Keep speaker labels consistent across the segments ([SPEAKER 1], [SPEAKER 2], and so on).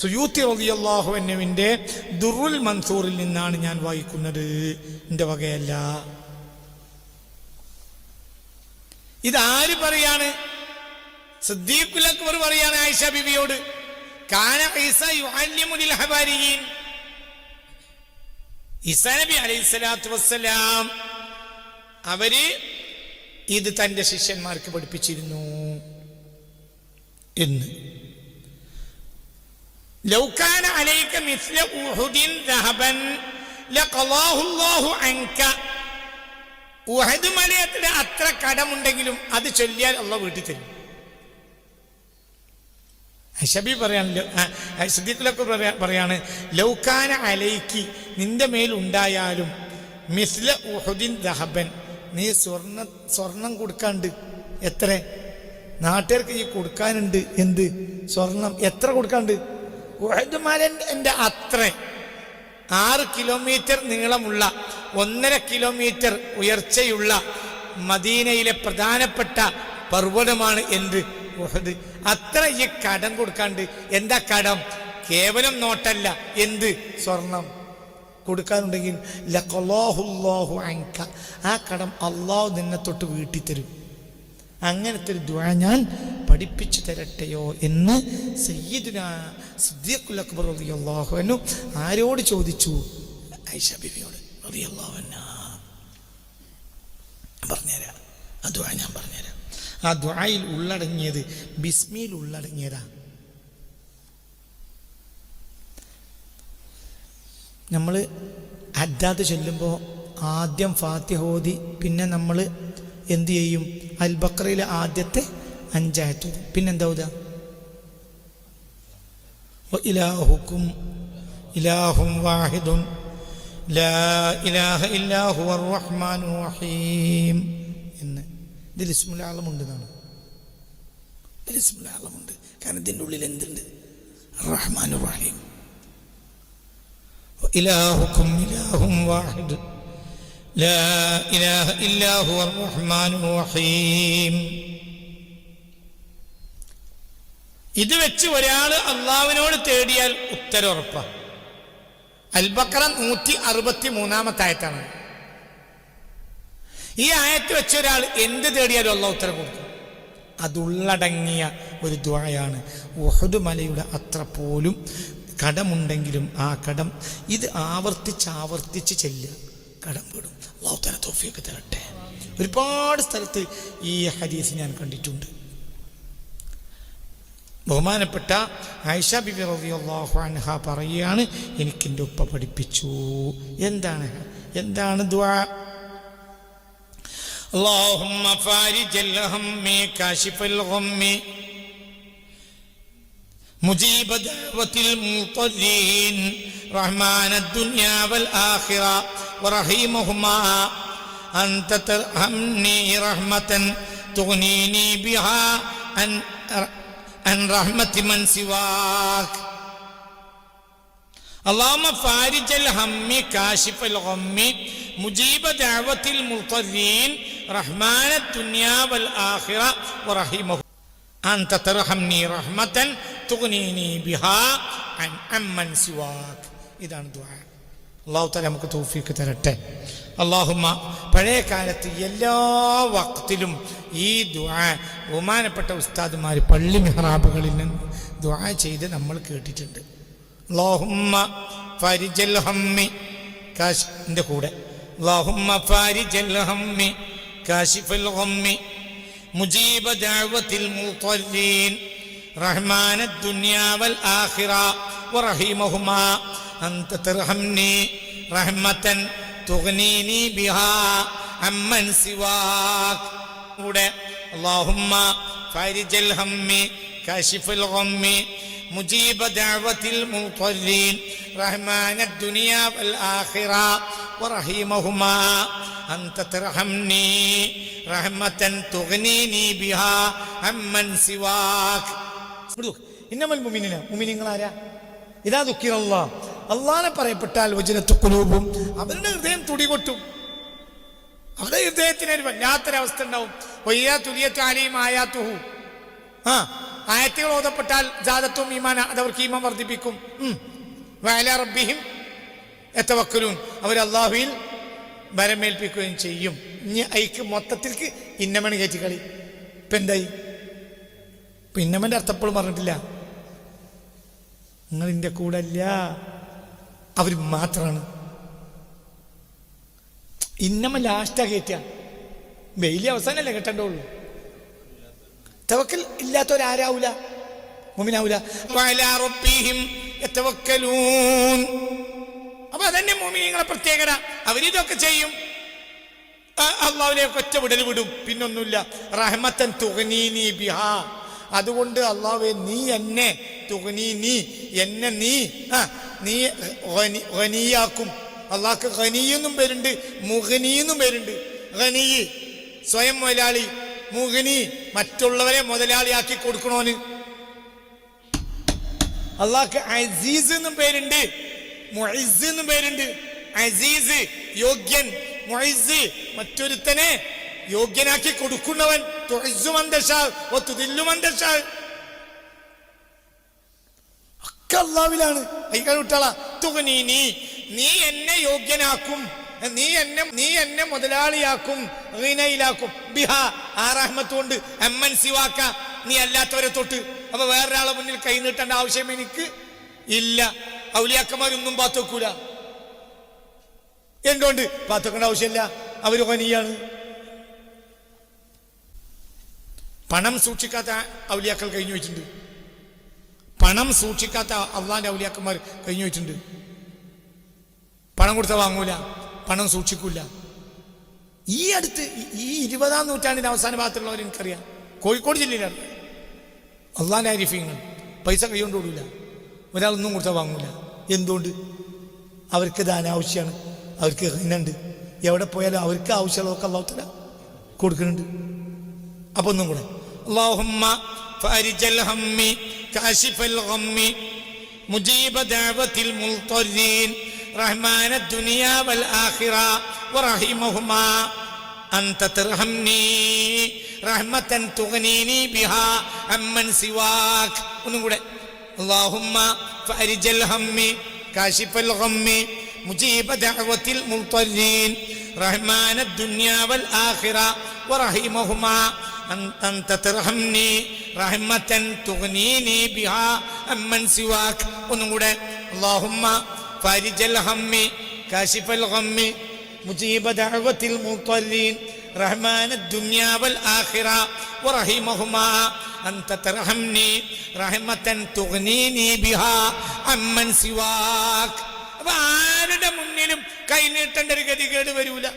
[SPEAKER 1] സുയൂത്തി റളിയല്ലാഹു അൻഹുവിന്റെ ദുറുൽ മൻസൂറിൽ നിന്നാണ് ഞാൻ വായിക്കുന്നത്, എൻ്റെ വകയല്ല. ഇതാര് പറയാണ്? സിദ്ദീഖുൽ അക്ബർ പറയാണ് ആയിഷ ബിവിയോട്, കാന ഈസ യുഅല്ലിമു ലിൽ ഹവാരിയീൻ. ഈസാ നബി അലൈഹിസ്സലാത്തു വസ്സലാം അവര് ഇത് തന്റെ ശിഷ്യന്മാർക്ക് പഠിപ്പിച്ചിരുന്നു എന്ന്. ലൗ കാന അലൈക മിസ്ല ഉഹുദിൻ ദഹബൻ ലഖളാഹു അല്ലാഹു അൻക. ഉഹദ് മലയത്തിന് അത്ര കടമുണ്ടെങ്കിലും അത് ചൊല്ലിയാൽ അല്ലാഹു വീട്ടി തരും. ഹഷബി പറയാണല്ലോ, സിദ്ദീഖുലൊക്കെ പറയാണ്, ലൗ കാന അലൈക്ക്, നിന്റെ മേൽ ഉണ്ടായാലും, മിസ്ല ഉഹുദിൻ ദഹബൻ, നീ സ്വർണം കൊടുക്കാണ്ട്. എത്ര നാട്ടുകാർക്ക് ഈ കൊടുക്കാനുണ്ട്? എന്ത് സ്വർണം? എത്ര കൊടുക്കാണ്ട്? ഉഹദ് മലന്റെ അത്ര 6 കിലോമീറ്റർ നീളമുള്ള 1.5 കിലോമീറ്റർ ഉയർച്ചയുള്ള മദീനയിലെ പ്രധാനപ്പെട്ട പർവ്വതമാണ് എന്ത്? ഉഹദ്. അത്ര ഈ കടം കൊടുക്കാണ്ട്. എന്താ കടം? കേവലം നോട്ടല്ല, എന്ത്? സ്വർണം കൊടുക്കാനുണ്ടെങ്കിൽ ലഖളാഹു അല്ലാഹു അൻക, ആ കടം അള്ളാഹു നിന്നെ തൊട്ട് വീട്ടി തരും. അങ്ങനത്തെ ഒരു ദുആ ഞാൻ പഠിപ്പിച്ചു തരട്ടെയോ എന്ന് സയ്യിദുനാ സിദ്ദീഖുൽ അക്ബർ റളിയല്ലാഹു അൻഹു ആരോട് ചോദിച്ചു? ആയിഷ ബിവിയോട് റളിയല്ലാഹു അൻഹാ. പറഞ്ഞുതരാം, ആ ദുആ ഞാൻ പറഞ്ഞുതരാം. ആ ദുആയിൽ ഉള്ളടങ്ങിയത് ബിസ്മിയിൽ ഉള്ളടങ്ങിയതാ. നമ്മൾ ഹദ്ദാദ് ചൊല്ലുമ്പോൾ ആദ്യം ഫാത്തിഹ ഓതി, പിന്നെ നമ്മൾ എന്തു ചെയ്യും? അൽ ബഖറയിലെ ആദ്യത്തെ 5 ആയത്ത്, പിന്നെന്താ ഓതുക? വഇലാഹുക്കും ഇലാഹും വാഹിദുൻ ലാ ഇലാഹ ഇല്ലാ ഹുവർ റഹ്മാനുർ റഹീം എന്ന്. ഇതിൽ ഇസ്മുൽ ആലമുണ്ട് എന്നാണ്. ഇതിൽ ഇസ്മുൽ ആലമുണ്ട്, കാരണം ഇതിൻ്റെ ഉള്ളിൽ എന്തുണ്ട്? റഹ്മാനുർ റഹീം. വഇലാഹുക്കും ഇലാഹും വാഹിദ് ലാ ഇലാഹ ഇല്ലാ ഹുവർ റഹ്മാനുർ റഹീം. ഇത് വെച്ച് ഒരാൾ അള്ളാഹുവിനോട് തേടിയാൽ ഉത്തരം ഉറപ്പാണ്. അൽ ബഖറ 163-ാമത്തെ ആയത്താണ്. ഈ ആയത്ത് വെച്ച ഒരാൾ എന്ത് തേടിയാലും അള്ളാഹു ഉത്തരം കൊടുക്കും. അതുള്ളടങ്ങിയ ഒരു ദുആയാണ്. ഉഹദ് മലയുടെ അത്ര പോലും കടമുണ്ടെങ്കിലും ആ കടം ഇത് ആവർത്തിച്ച് ചെല്ലുക, കടം വിടും. അള്ളാഹു തആല തൗഫീഖ് തരട്ടെ. ഒരുപാട് സ്ഥലത്ത് ഈ ഹദീസ് ഞാൻ കണ്ടിട്ടുണ്ട്. ബഹുമാനപ്പെട്ട ആയിഷ ബിബി റളിയല്ലാഹു അൻഹ പറയുകയാണ്, എനിക്കെൻ്റെ ഉപ്പ പഠിപ്പിച്ചു. എന്താണ് ദുആ? اللهم فارج الهم كاشف الغم مجيب دعوة المضطرين رحمن الدنيا والآخرة ورحيمهما أنت ترحمني رحمة تغنيني بها عن رحمة من سواك اللهم فارج الهم كاشف الغم مجيب دعوة المضطرين رحمن الدنيا والآخرة ورحيمه أنت ترحمني رحمة تغنيني بها عن من سواك. ഇതാണ് ദുആ. അല്ലാഹു തആല നമുക്ക് തൗഫീഖ് തരട്ടെ. അല്ലാഹുമ്മ, പഴയ കാലത്ത് എല്ലാ വഖത്തിലും ഈ ദുആ ബഹുമാനപ്പെട്ട ഉസ്താദുമാർ പള്ളി മിഹ്റാബുകളിൽ നിന്ന് ദുആ ചെയ്ത് നമ്മൾ കേട്ടിട്ടുണ്ട്. അല്ലാഹുമ്മ ഫരിജൽ ഹമ്മി കാശിന്റെ കൂടെ اللهم فارج الهم كاشف الغم مجيب دعوة المضطرين رحمن الدنيا والآخرة ورحيمهما أنت ترحمني رحمة تغنيني بها عمن سواك. اللهم فارج الهم كاشف الغم مجيب دعوة المضطرين رحمن الدنيا والآخرة ورحيمهما أنت ترحمني رحمة تغنيني بها عمن سواك. إنما المؤمنين മുഅ്മിനീങ്ങളാരാ? ഇദാ ദുക്കിറല്ലാഹ്, അല്ലാഹനെ പറയപ്പെട്ടാൽ വജലത്ത് ഖുലൂബും, അവരുടെ ഹൃദയം തുടികൊട്ടും. അവരുടെ ഹൃദയത്തിന് ഒരു വല്ലാത്തൊരവസ്ഥ ഉണ്ടാവും. വയ്യാ തുലിയത്ത് അലീം ആയാത്തുഹു, ആയത്തുകൾ ഓതപ്പെട്ടാൽ ജാദത്തും ഈമാന, അതവർക്ക് ഈമാൻ വർദ്ധിപ്പിക്കും. വഅലാ റബ്ബിഹിം യതവക്കലൂൻ, അവർ അല്ലാഹുവിൽ ഭരമേൽപ്പിക്കുകയും ചെയ്യും. ഇനി അയക്ക് മൊത്തത്തിൽക്ക് ഇന്നമണി കയറ്റി കളി. ഇപ്പം എന്തായി? ഇപ്പം ഇന്നമൻ്റെ അർത്ഥപ്പോഴും പറഞ്ഞിട്ടില്ല. നിങ്ങളിൻ്റെ കൂടെ അല്ല, അവർ മാത്രമാണ്. ഇന്നമ ലാസ്റ്റാ കയറ്റുക, വെയിലി അവസാനമല്ലേ കെട്ടേണ്ടുള്ളൂ. തവക്കൽ ഇല്ലാത്തവരാരാവൂല, മുഅ്മിനാവൂല. വഅലാ റബ്ബിഹിം യതവക്കലൂൻ. അപ്പൊ അതന്നെ മുഅ്മിനീങ്ങളെ പ്രത്യേകത. അവരിതൊക്കെ ചെയ്യും, അള്ളാഹുവിലേക്ക് ഒറ്റ വിടൽ വിടും, പിന്നൊന്നുമില്ല. റഹ്മത്തൻ തുഗ്നീനി ബിഹാ, അതുകൊണ്ട് അള്ളാഹുവേ നീ എന്നെ തുഗ്നീനി, എന്നെ നീ ഗനിയാക്കും. അള്ളാഹ്ക്ക് ഗനിയെന്നും പേരുണ്ട്, മുഗ്നിയെന്നും പേരുണ്ട്. ഗനി സ്വയം മുതലാളി, മുഗ്നി മറ്റുള്ളവരെ മുതലാളിയാക്കി കൊടുക്കണോന്. അള്ളാഹ്ക്ക് അസീസ് എന്നും പേരുണ്ട്, മുഇസ് എന്നും പേരുണ്ട്. അസീസ് യോഗ്യൻ, മുഇസ് മറ്റൊരുത്തനെ യോഗ്യനാക്കി കൊടുക്കുന്നവൻ. തുഇസ്സു മൻ തശാ വ തുദില്ലു മൻ തശാ, ഒക്കെ അല്ലാഹുവിലാണ്. അയ്യകൾ വിട്ടാളാ. തുഗ്നീനി, നീ എന്നെ യോഗ്യനാക്കും, നീ എന്നെ മുതലാളിയാക്കും, ഗിനയിലാക്കും. ബിഹാ, ആ റഹ്മത്ത് കൊണ്ട്. അമ്മൻ സിവാക്ക, നീ അല്ലാത്തവരെ തൊട്ട്. അപ്പൊ വേറൊരാളെ മുന്നിൽ കൈ നീട്ടേണ്ട ആവശ്യം എനിക്ക് ഇല്ല. ഔലിയാക്കന്മാരൊന്നും പാത്തോക്കൂല. എന്തുകൊണ്ട് പാത്തോക്കേണ്ട ആവശ്യമില്ല? അവര് ഗനിയാണ്. പണം സൂക്ഷിക്കാത്ത ഔലിയാക്കൾ കഴിഞ്ഞു വെച്ചിട്ടുണ്ട്. പണം സൂക്ഷിക്കാത്ത അള്ളാന്റെ ഔലിയാക്കന്മാർ കഴിഞ്ഞു വെച്ചിട്ടുണ്ട്. പണം കൊടുത്താൽ വാങ്ങൂല, പണം സൂക്ഷിക്കൂല. ഈ അടുത്ത് ഈ 20-ാം നൂറ്റാണ്ടിന്റെ അവസാന ഭാഗത്തുള്ളവർ എനിക്കറിയാം, കോഴിക്കോട് ജില്ലയിലാണ്. അള്ളാന്റെ ആരിഫീങ്ങൾ പൈസ കൈകൊണ്ട് കൊടുക്കില്ല, ഒരാളൊന്നും കൊടുത്താൽ വാങ്ങൂല. എന്തുകൊണ്ട്? അവർക്ക് ദാനാവശ്യമാണ്, അവർക്ക് ഇന്നുണ്ട്. എവിടെ പോയാലും അവർക്ക് ആവശ്യമുള്ളതൊക്കെ അള്ളാഹു തആല കൊടുക്കുന്നുണ്ട്. അപ്പൊ ഒന്നും കൂടെ, അല്ലാഹുമ്മ ഫാരിജൽ ഹമ്മി കാശിഫൽ ഗമ്മി മുജീബ ദഅവത്തിൽ മുൽതരീൻ റഹ്മാന ദുനിയാ വൽ ആഖിറ വറഹിമഹുമാ അൻത തർഹംനി റഹ്മതൻ തുഗ്നീനി ബിഹാ അമ്മൻ സിവാക്. ഒന്നും കൂടെ, അല്ലാഹുമ്മ ഫാരിജൽ ഹമ്മി കാശിഫൽ ഗമ്മി മുജീബ ദഅവത്തിൽ മുൽതരീൻ റഹ്മാന ദുനിയാ വൽ ആഖിറ വറഹിമഹുമാ അൻത തർഹംനി റഹ്മതൻ തുഗ്നീനി ബിഹാ അമ്മൻ സിവാക്. ഒന്നും കൂടെ, അല്ലാഹുമ്മ ഫാരിജൽ ഹമ്മി കാശിഫൽ ഗമ്മി മുജീബ ദഅവത്തിൽ മുൽതരീൻ റഹ്മാന ദുനിയാ വൽ ആഖിറ വറഹിമഹുമാ അൻത തർഹംനി റഹ്മതൻ തുഗ്നീനി ബിഹാ അമ്മൻ സിവാക്. അപ്പൊ ആരുടെ മുന്നിലും കൈനീട്ടേണ്ട ഒരു ഗതികേട് വരൂല.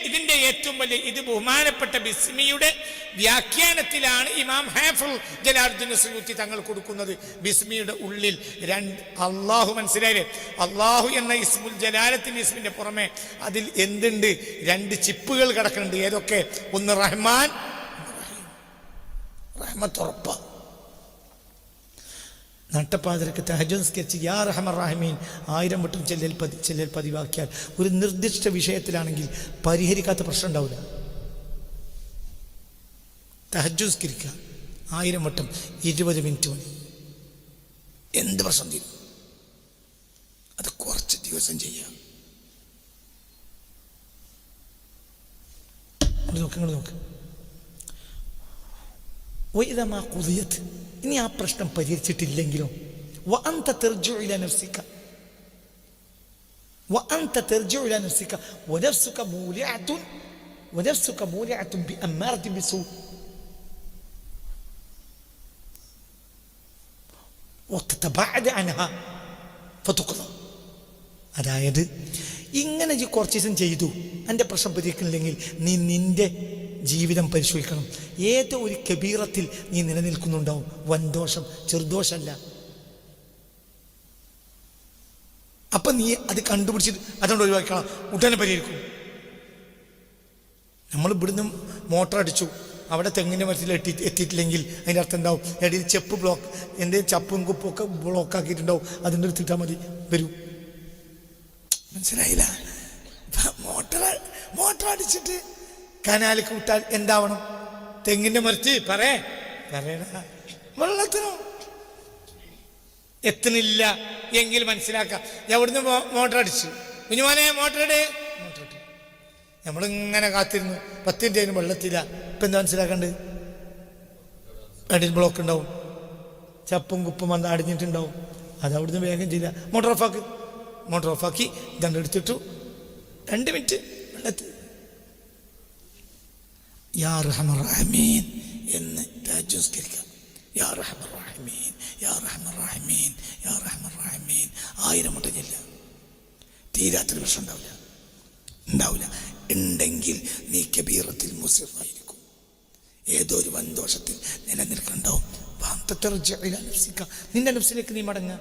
[SPEAKER 1] ഇതിന്റെ ഏറ്റവും വലിയ ഇത് ബഹുമാനപ്പെട്ട ബിസ്മിയുടെ വ്യാഖ്യാനത്തിലാണ് ഇമാം ഹാഫിൾ ജലാലുദ്ദീൻ സുയൂത്തി തങ്ങൾ കൊടുക്കുന്നത്. ബിസ്മിയുടെ ഉള്ളിൽ അള്ളാഹു, മനസ്സിലായില്ലേ? അള്ളാഹു എന്ന ഇസ്മുൽ ജലാലത്തിന്റെ ഇസ്മിന്റെ പുറമെ അതിൽ എന്തുണ്ട്? 2 ചിപ്പുകൾ കിടക്കുന്നുണ്ട്. ഏതൊക്കെ? ഒന്ന് റഹ്മാൻ, റഹ്മത്ത് ഉറപ്പ. നട്ടപ്പാതിരക്ക് തഹജ്ജുദ് നിസ്കരിച്ച് യാ റഹ്മാൻ റഹീം 1000 വട്ടം ചെല്ലൽ പതിവാക്കിയാൽ ഒരു നിർദ്ദിഷ്ട വിഷയത്തിലാണെങ്കിൽ പരിഹരിക്കാത്ത പ്രശ്നം ഉണ്ടാവില്ല. തഹജ്ജുദ് നിസ്കരിക്കുക 1000 വട്ടം 20 മിനിറ്റ് മതി, എന്ത് പ്രശ്നം തീരും. അത് കുറച്ച് ദിവസം ചെയ്യാം. നോക്ക് ഇനി ആ പ്രശ്നം പരിഹരിച്ചിട്ടില്ലെങ്കിലും وأنت ترجع إلى نفسك ونفسك مولعة بأمارة بسوء وتتباعد عنها فتقضى. അതായത് ഇങ്ങനെ കുറച്ച് ദിവസം ചെയ്തു, എൻ്റെ പ്രശ്നം പരിഹരിക്കുന്നില്ലെങ്കിൽ നീ നിന്റെ ജീവിതം പരിശോധിക്കണം. ഏതോ ഒരു കബീറത്തിൽ നീ നിലനിൽക്കുന്നുണ്ടാവും. വൻദോഷം, ചെറുദോഷമല്ല. അപ്പൊ നീ അത് കണ്ടുപിടിച്ചിട്ട് അതുകൊണ്ട് ഒഴിവാക്കണം, ഉടനെ പരിഹരിക്കും. നമ്മൾ ഇവിടുന്ന് മോട്ടർ അടിച്ചു, അവിടെ തെങ്ങിൻ്റെ മരത്തിൽ എത്തിയിട്ടില്ലെങ്കിൽ അതിൻ്റെ അർത്ഥം ഉണ്ടാവും ഇടയിൽ ചെപ്പ് ബ്ലോക്ക്, എന്തെങ്കിലും ചപ്പും കുപ്പൊക്കെ ബ്ലോക്ക് ആക്കിയിട്ടുണ്ടാവും. അതിൻ്റെ അടുത്തിട്ടാൽ മതി, വരൂ. മനസ്സിലായില്ല? മോട്ടർ അടിച്ചിട്ട് കനാലിക്ക് വിട്ടാൽ എന്താവണം? തെങ്ങിന്റെ മറിച്ച് പറയടാ വെള്ളത്തിനോ എത്തുന്നില്ല എങ്കിൽ മനസ്സിലാക്കാം. എവിടുന്ന് മോട്ടർ അടിച്ചു, കുഞ്ഞുമോനെ മോട്ടർ ഇട്ട് നമ്മളിങ്ങനെ കാത്തിരുന്നു. 10 മിനിറ്റ് അതിന് വെള്ളത്തില്ല. ഇപ്പം എന്താ മനസ്സിലാക്കണ്ട്? അടിയിൽ ബ്ലോക്ക് ഉണ്ടാവും, ചപ്പും കുപ്പും വന്ന് അടിഞ്ഞിട്ടുണ്ടാവും. അത് അവിടുന്ന് വേഗം ചെയ്യില്ല. മോട്ടർ ഓഫാക്കി ഇതണ്ട് എടുത്തിട്ടു 2 മിനിറ്റ് വെള്ളത്തിൽ യാ റഹ്മാൻ റഹീം എന്ന് രാജ്യസ്കരിക്കാം. യാ റഹ്മാൻ റഹീം, യാ റഹ്മാൻ റഹീം, യാ റഹ്മാൻ റഹീം 1000 വട്ടം ചെല്ല. തീരാത്തൊരു പ്രശ്നം ഉണ്ടാവില്ല. ഉണ്ടെങ്കിൽ നീ കബീറത്തിൽ മുസിറായിരിക്കും, ഏതോ ഒരു വൻദോഷത്തിൽ നിലനിൽക്കുന്നുണ്ടാവും. നിന്റെ നഫ്സിലേക്ക് നീ മടങ്ങുക.